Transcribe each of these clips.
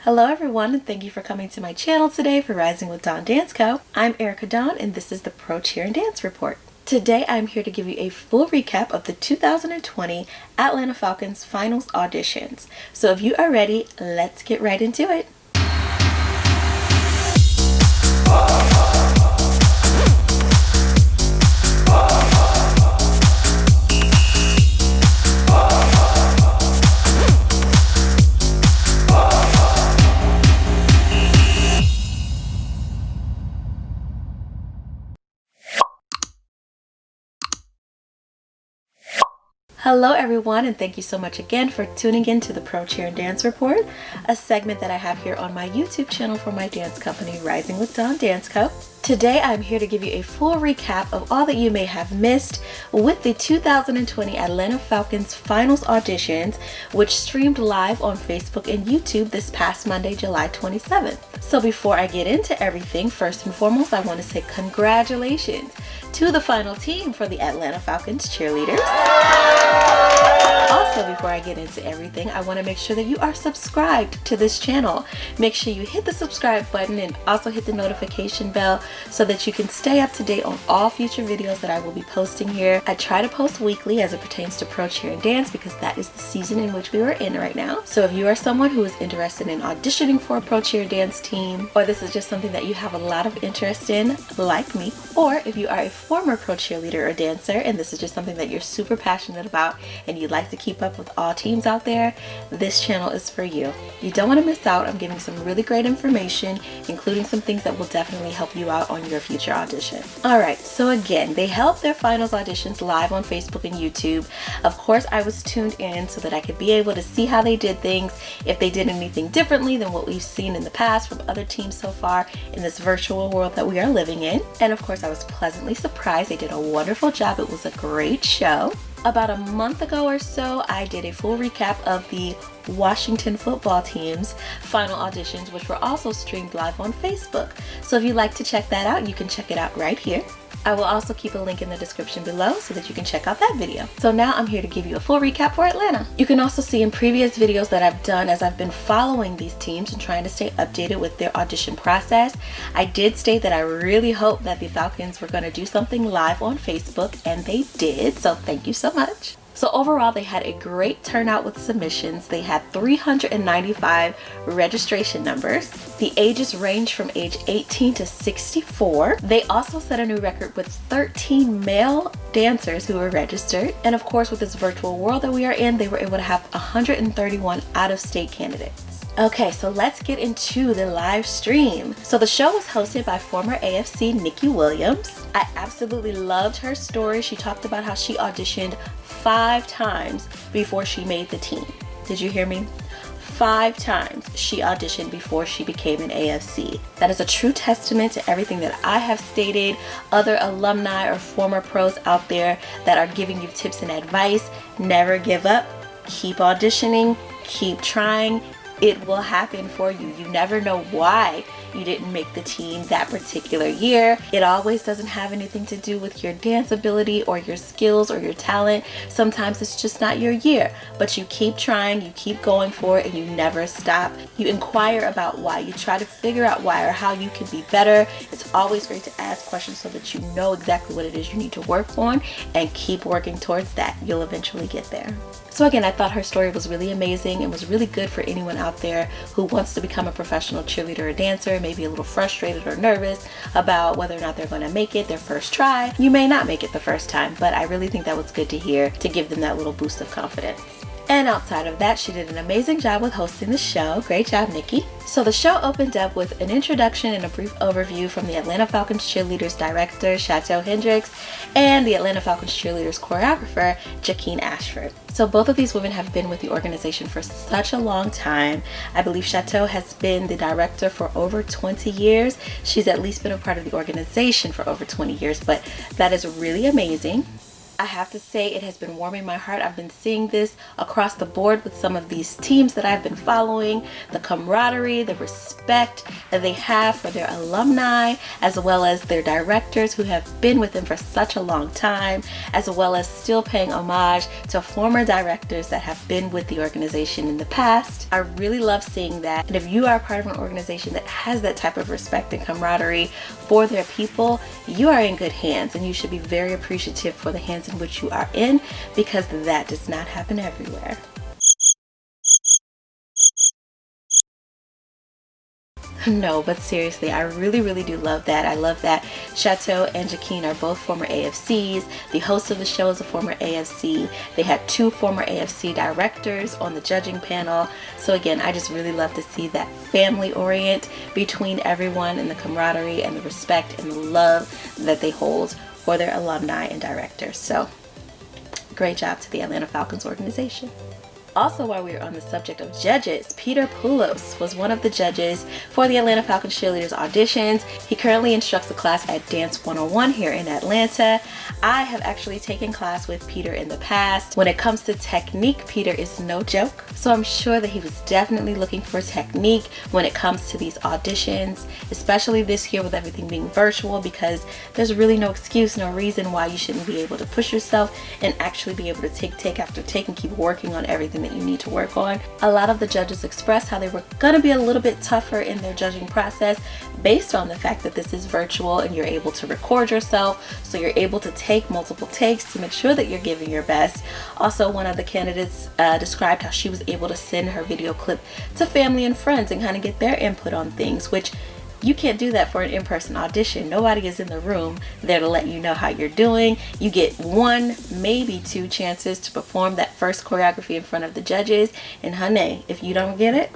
Hello everyone, and thank you for coming to my channel today for Rising with Dawn Dance Co. I'm Erica Dawn and this is the Pro Cheer and Dance Report. Today I'm here to give you a full recap of the 2020 Atlanta Falcons finals auditions. So if you are ready, let's get right into it. Hello everyone, and thank you so much again for tuning in to the Pro Cheer and Dance Report, a segment that I have here on my YouTube channel for my dance company, Rising with Dawn Dance Co. Today I'm here to give you a full recap of all that you may have missed with the 2020 Atlanta Falcons finals auditions, which streamed live on Facebook and YouTube this past Monday, July 27th. So before I get into everything, first and foremost, I want to say congratulations to the final team for the Atlanta Falcons Cheerleaders. Also, before I get into everything, I want to make sure that you are subscribed to this channel. Make sure you hit the subscribe button and also hit the notification bell so that you can stay up to date on all future videos that I will be posting here. I try to post weekly as it pertains to Pro Cheer and Dance because that is the season in which we are in right now. So if you are someone who is interested in auditioning for a Pro Cheer Dance team, or this is just something that you have a lot of interest in, like me, or if you are a former Pro Cheerleader or dancer and this is just something that you're super passionate about and you'd like to keep up with all teams out there, this channel is for you. You don't want to miss out. I'm giving some really great information, including some things that will definitely help you out on your future audition. Alright, so again, they held their finals auditions live on Facebook and YouTube. Of course, I was tuned in so that I could be able to see how they did things, if they did anything differently than what we've seen in the past from other teams so far in this virtual world that we are living in. And of course, I was pleasantly surprised. They did a wonderful job. It was a great show. About a month ago or so, I did a full recap of the Washington football team's final auditions, which were also streamed live on Facebook. So if you'd like to check that out, you can check it out right here. I will also keep a link in the description below so that you can check out that video. So now I'm here to give you a full recap for Atlanta. You can also see in previous videos that I've done as I've been following these teams and trying to stay updated with their audition process. I did state that I really hope that the Falcons were going to do something live on Facebook, and they did, so thank you so much. So overall, they had a great turnout with submissions. They had 395 registration numbers. The ages range from age 18 to 64. They also set a new record with 13 male dancers who were registered. And of course, with this virtual world that we are in, they were able to have 131 out-of-state candidates. Okay, so let's get into the live stream. So the show was hosted by former AFC Nikki Williams. I absolutely loved her story. She talked about how she auditioned 5 times before she made the team. Did you hear me? 5 times she auditioned before she became an AFC. That is a true testament to everything that I have stated. Other alumni or former pros out there that are giving you tips and advice. Never give up. Keep auditioning. Keep trying. It will happen for you. You never know why you didn't make the team that particular year. It always doesn't have anything to do with your dance ability or your skills or your talent. Sometimes it's just not your year, but you keep trying, you keep going for it, and you never stop. You inquire about why. You try to figure out why or how you can be better. It's always great to ask questions so that you know exactly what it is you need to work on and keep working towards that. You'll eventually get there. So again, I thought her story was really amazing and was really good for anyone out there who wants to become a professional cheerleader or dancer, maybe a little frustrated or nervous about whether or not they're going to make it their first try. You may not make it the first time, but I really think that was good to hear to give them that little boost of confidence. And outside of that, she did an amazing job with hosting the show. Great job, Nikki. So the show opened up with an introduction and a brief overview from the Atlanta Falcons Cheerleaders director, Chateau Hendricks, and the Atlanta Falcons Cheerleaders choreographer, Jaqueen Ashford. So both of these women have been with the organization for such a long time. I believe Chateau has been the director for over 20 years. She's at least been a part of the organization for over 20 years, but that is really amazing. I have to say it has been warming my heart. I've been seeing this across the board with some of these teams that I've been following, the camaraderie, the respect that they have for their alumni, as well as their directors who have been with them for such a long time, as well as still paying homage to former directors that have been with the organization in the past. I really love seeing that. And if you are part of an organization that has that type of respect and camaraderie for their people, you are in good hands, and you should be very appreciative for the hands in which you are in, because that does not happen everywhere. No, but seriously, I really do love that. I love that Chateau and Jaquine are both former AFCs. The host of the show is a former AFC. They had 2 former AFC directors on the judging panel. So again, I just really love to see that family orient between everyone, and the camaraderie and the respect and the love that they hold for their alumni and directors. So great job to the Atlanta Falcons organization. Also, while we were on the subject of judges, Peter Poulos was one of the judges for the Atlanta Falcons Cheerleaders auditions. He currently instructs a class at Dance 101 here in Atlanta. I have actually taken class with Peter in the past. When it comes to technique, Peter is no joke. So I'm sure that he was definitely looking for technique when it comes to these auditions, especially this year with everything being virtual, because there's really no excuse, no reason why you shouldn't be able to push yourself and actually be able to take after take and keep working on everything that you need to work on. A lot of the judges expressed how they were going to be a little bit tougher in their judging process based on the fact that this is virtual and you're able to record yourself, so you're able to take multiple takes to make sure that you're giving your best. Also, one of the candidates described how she was able to send her video clip to family and friends and kind of get their input on things, which you can't do that for an in-person audition. Nobody is in the room there to let you know how you're doing. You get 1, maybe 2 chances to perform that first choreography in front of the judges. And honey, if you don't get it,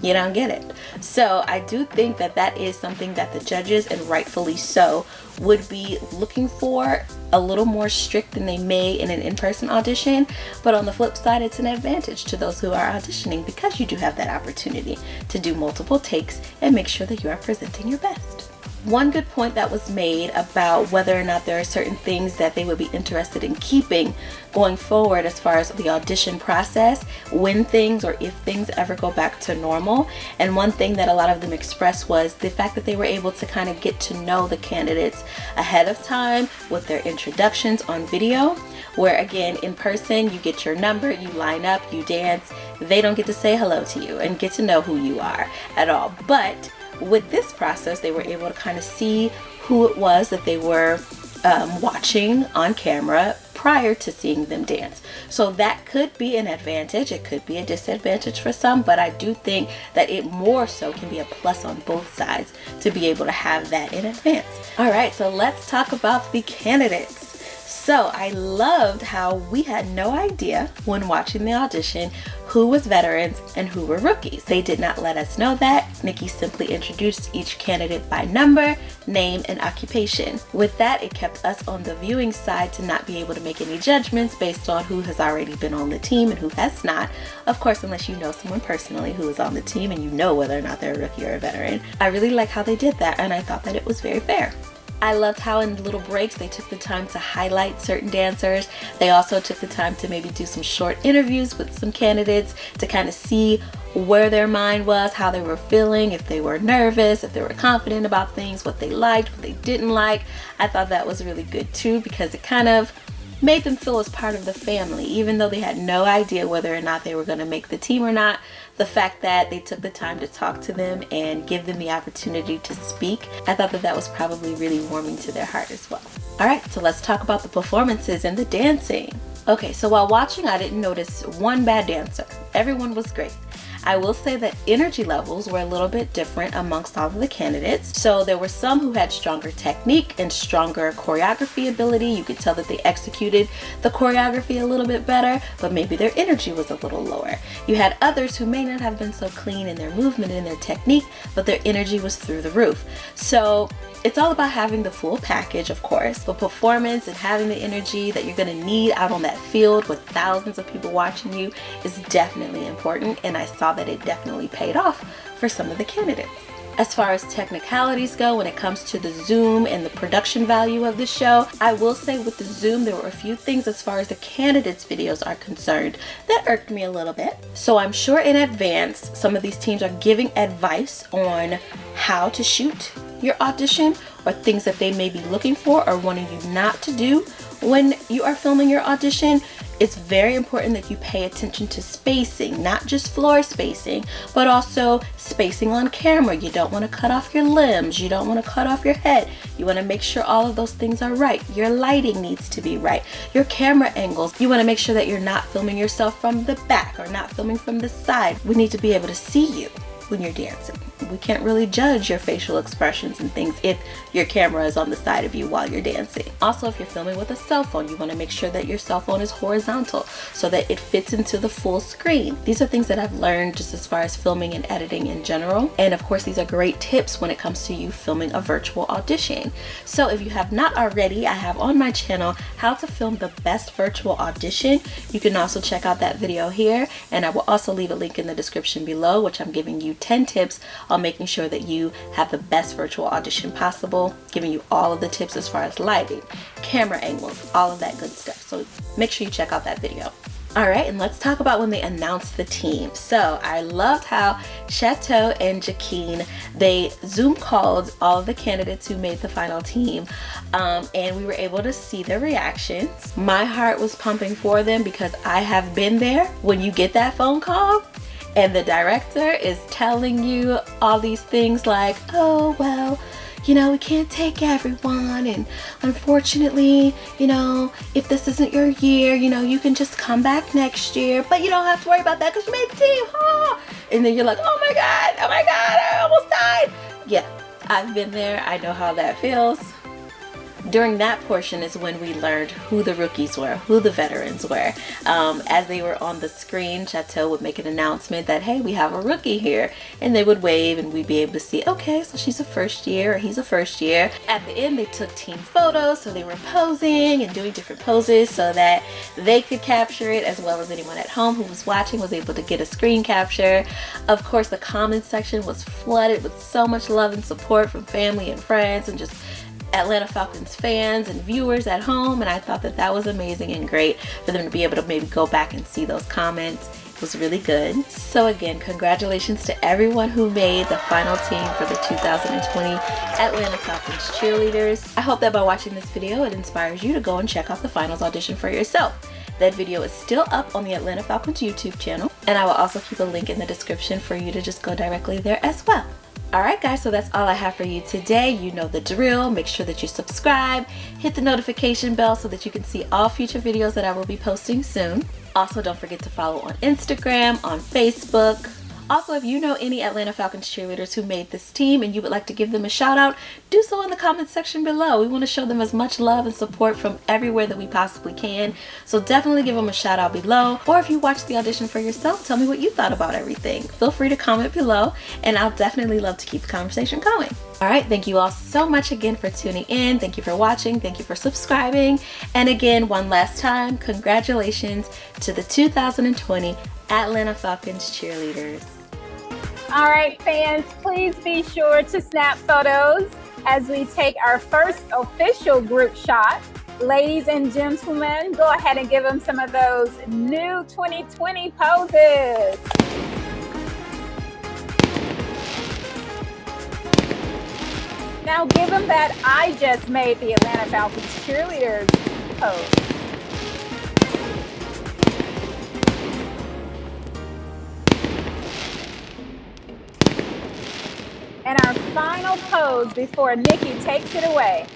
you don't get it. So I do think that that is something that the judges, and rightfully so, would be looking for a little more strict than they may in an in-person audition. But on the flip side, it's an advantage to those who are auditioning, because you do have that opportunity to do multiple takes and make sure that you are presenting your best. One good point that was made about whether or not there are certain things that they would be interested in keeping going forward as far as the audition process, when things or if things ever go back to normal. And one thing that a lot of them expressed was the fact that they were able to kind of get to know the candidates ahead of time with their introductions on video, where again, in person, you get your number, you line up, you dance. They don't get to say hello to you and get to know who you are at all. But with this process, they were able to kind of see who it was that they were watching on camera prior to seeing them dance. So that could be an advantage. It could be a disadvantage for some, but I do think that it more so can be a plus on both sides to be able to have that in advance. All right, so let's talk about the candidates. So I loved how we had no idea when watching the audition who was veterans and who were rookies. They did not let us know that. Nikki simply introduced each candidate by number, name, and occupation. With that, it kept us on the viewing side to not be able to make any judgments based on who has already been on the team and who has not. Of course, unless you know someone personally who is on the team and you know whether or not they're a rookie or a veteran. I really like how they did that, and I thought that it was very fair. I loved how in little breaks they took the time to highlight certain dancers. They also took the time to maybe do some short interviews with some candidates to kind of see where their mind was, how they were feeling, if they were nervous, if they were confident about things, what they liked, what they didn't like. I thought that was really good too, because it kind of made them feel as part of the family, even though they had no idea whether or not they were going to make the team or not. The fact that they took the time to talk to them and give them the opportunity to speak, I thought that that was probably really warming to their heart as well. All right, so let's talk about the performances and the dancing. Okay, so while watching, I didn't notice one bad dancer. Everyone was great. I will say that energy levels were a little bit different amongst all of the candidates. So there were some who had stronger technique and stronger choreography ability. You could tell that they executed the choreography a little bit better, but maybe their energy was a little lower. You had others who may not have been so clean in their movement and their technique, but their energy was through the roof. So it's all about having the full package, of course, but performance and having the energy that you're going to need out on that field with thousands of people watching you is definitely important, and I saw that it definitely paid off for some of the candidates. As far as technicalities go, when it comes to the Zoom and the production value of the show, I will say with the Zoom, there were a few things as far as the candidates' videos are concerned that irked me a little bit. So I'm sure in advance, some of these teams are giving advice on how to shoot your audition or things that they may be looking for or wanting you not to do when you are filming your audition. It's very important that you pay attention to spacing, not just floor spacing, but also spacing on camera. You don't want to cut off your limbs. You don't want to cut off your head. You want to make sure all of those things are right. Your lighting needs to be right. Your camera angles. You want to make sure that you're not filming yourself from the back or not filming from the side. We need to be able to see you when you're dancing. We can't really judge your facial expressions and things if your camera is on the side of you while you're dancing. Also, if you're filming with a cell phone, you want to make sure that your cell phone is horizontal so that it fits into the full screen. These are things that I've learned just as far as filming and editing in general. And of course, these are great tips when it comes to you filming a virtual audition. So if you have not already, I have on my channel how to film the best virtual audition. You can also check out that video here, and I will also leave a link in the description below, which I'm giving you 10 tips on making sure that you have the best virtual audition possible, giving you all of the tips as far as lighting, camera angles, all of that good stuff. So make sure you check out that video. All right, and let's talk about when they announced the team. So I loved how Chateau and Jaquine, they Zoom called all of the candidates who made the final team, and we were able to see their reactions. My heart was pumping for them because I have been there when you get that phone call and the director is telling you all these things like, oh, well, you know, we can't take everyone, and unfortunately, you know, if this isn't your year, you know, you can just come back next year, but you don't have to worry about that because you made the team, huh? And then you're like, oh my God, I almost died. Yeah, I've been there. I know how that feels. During that portion is when we learned who the rookies were, who the veterans were. As they were on the screen, Chateau would make an announcement that, hey, we have a rookie here. And they would wave and we'd be able to see, okay, so she's a first year or he's a first year. At the end, they took team photos. So they were posing and doing different poses so that they could capture it, as well as anyone at home who was watching was able to get a screen capture. Of course, the comments section was flooded with so much love and support from family and friends and just Atlanta Falcons fans and viewers at home, and I thought that that was amazing and great for them to be able to maybe go back and see those comments. It was really good. So again, congratulations to everyone who made the final team for the 2020 Atlanta Falcons Cheerleaders. I hope that by watching this video, it inspires you to go and check out the finals audition for yourself. That video is still up on the Atlanta Falcons YouTube channel, and I will also keep a link in the description for you to just go directly there as well. Alright guys, so that's all I have for you today. You know the drill. Make sure that you subscribe, hit the notification bell so that you can see all future videos that I will be posting soon. Also, don't forget to follow on Instagram, on Facebook. Also, if you know any Atlanta Falcons cheerleaders who made this team and you would like to give them a shout out, do so in the comments section below. We want to show them as much love and support from everywhere that we possibly can. So definitely give them a shout out below. Or if you watched the audition for yourself, tell me what you thought about everything. Feel free to comment below and I'll definitely love to keep the conversation going. Alright, thank you all so much again for tuning in. Thank you for watching. Thank you for subscribing. And again, one last time, congratulations to the 2020 Atlanta Falcons Cheerleaders. All right, fans, please be sure to snap photos as we take our first official group shot. Ladies and gentlemen, go ahead and give them some of those new 2020 poses. Now give them that I just made the Atlanta Falcons Cheerleaders pose. And our final pose before Nikki takes it away.